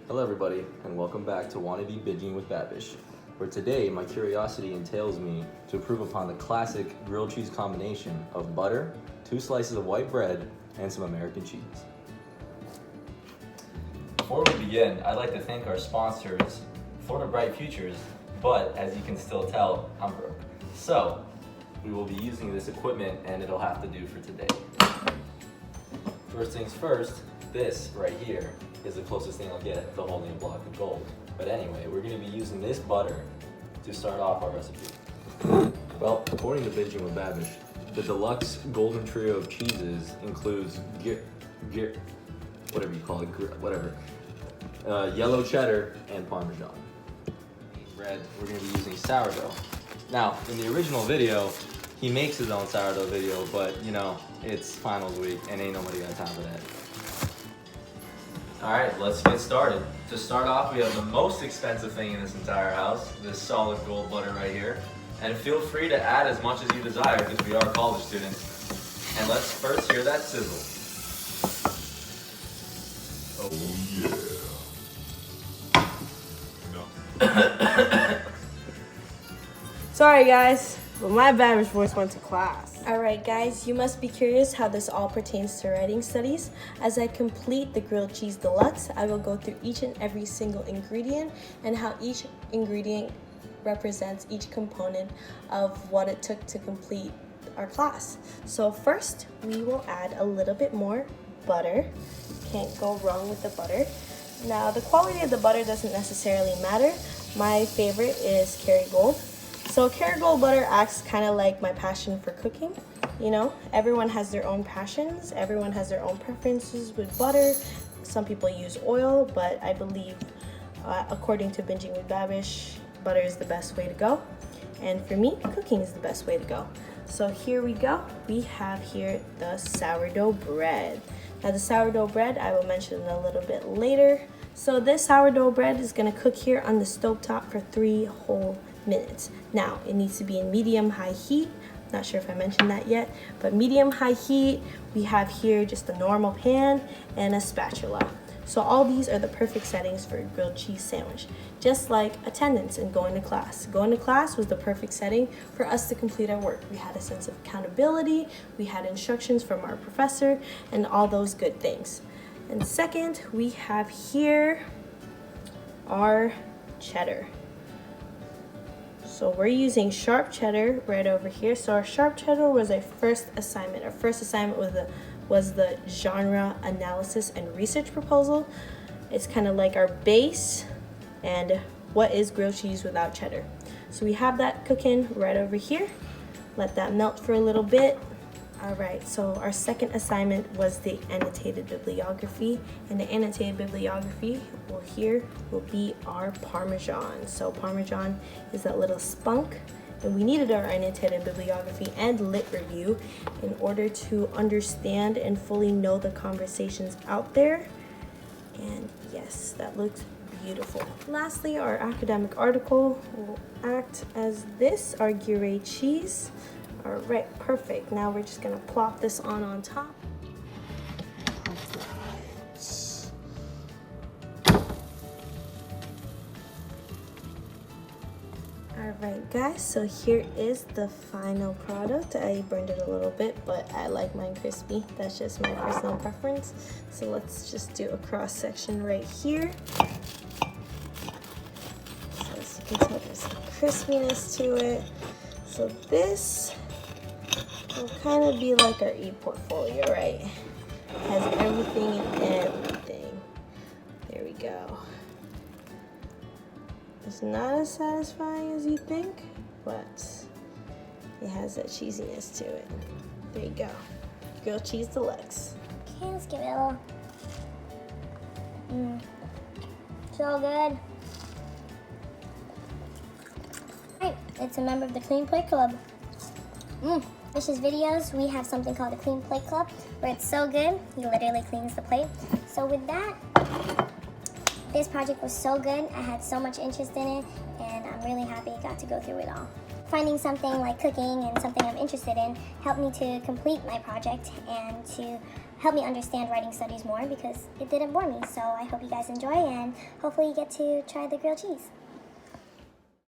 Hello everybody, and welcome back to Wannabe Binging with Babish, where today my curiosity entails me to improve upon the classic grilled cheese combination of butter, 2 slices of white bread, and some American cheese. Before we begin, I'd like to thank our sponsors, Florida Bright Futures, but as you can still tell, I'm broke. So, we will be using this equipment and it'll have to do for today. First things first, this right here is the closest thing I'll get to holding a block of gold. But anyway, we're going to be using this butter to start off our recipe. Well, according to Binging with Babish, the Deluxe Golden Trio of cheeses includes whatever you call it, yellow cheddar and Parmesan. Bread, we're going to be using sourdough. Now, in the original video, he makes his own sourdough video, but you know, it's finals week and ain't nobody got time for that. All right, let's get started. To start off, we have the most expensive thing in this entire house, this solid gold butter right here. And feel free to add as much as you desire because we are college students. And let's first hear that sizzle. Oh yeah. Sorry guys, but my Babish voice went to class. Alright guys, you must be curious how this all pertains to writing studies. As I complete the grilled cheese deluxe, I will go through each and every single ingredient and how each ingredient represents each component of what it took to complete our class. So first, we will add a little bit more butter. Can't go wrong with the butter. Now, the quality of the butter doesn't necessarily matter. My favorite is Kerrygold. So Kerrygold butter acts kind of like my passion for cooking. You know, everyone has their own passions. Everyone has their own preferences with butter. Some people use oil, but I believe, according to Binging with Babish, butter is the best way to go. And for me, cooking is the best way to go. So here we go. We have here the sourdough bread. Now the sourdough bread, I will mention a little bit later. So this sourdough bread is gonna cook here on the stovetop for 3 whole minutes. Now, it needs to be in medium-high heat. Not sure if I mentioned that yet, but medium-high heat. We have here just a normal pan and a spatula. So all these are the perfect settings for a grilled cheese sandwich. Just like attendance and going to class. Going to class was the perfect setting for us to complete our work. We had a sense of accountability, we had instructions from our professor, and all those good things. And second, we have here our cheddar. So we're using sharp cheddar right over here. So our sharp cheddar was our first assignment. Our first assignment was the genre analysis and research proposal. It's kind of like our base and what is grilled cheese without cheddar. So we have that cooking right over here. Let that melt for a little bit. All right, so our second assignment was the annotated bibliography, and the annotated bibliography will be our Parmesan. So Parmesan is that little spunk, and we needed our annotated bibliography and lit review in order to understand and fully know the conversations out there. And yes, that looks beautiful. Lastly, our academic article will act as this, our Gruyere cheese. All right, perfect. Now we're just gonna plop this on top. All right, guys, so here is the final product. I burned it a little bit, but I like mine crispy. That's just my personal preference. So let's just do a cross section right here. So as you can tell, there's some crispiness to it. So this will kind of be like our e-portfolio, right? It has everything and everything. There we go. It's not as satisfying as you think, but it has that cheesiness to it. There you go. Grilled cheese deluxe. Okay, let's give it a little. So good. Right, it's a member of the Clean Plate Club. Bish's videos, we have something called the Clean Plate Club, where it's so good, he literally cleans the plate. So with that, this project was so good. I had so much interest in it, and I'm really happy I got to go through it all. Finding something like cooking and something I'm interested in helped me to complete my project and to helped me understand writing studies more because it didn't bore me. So I hope you guys enjoy, and hopefully you get to try the grilled cheese.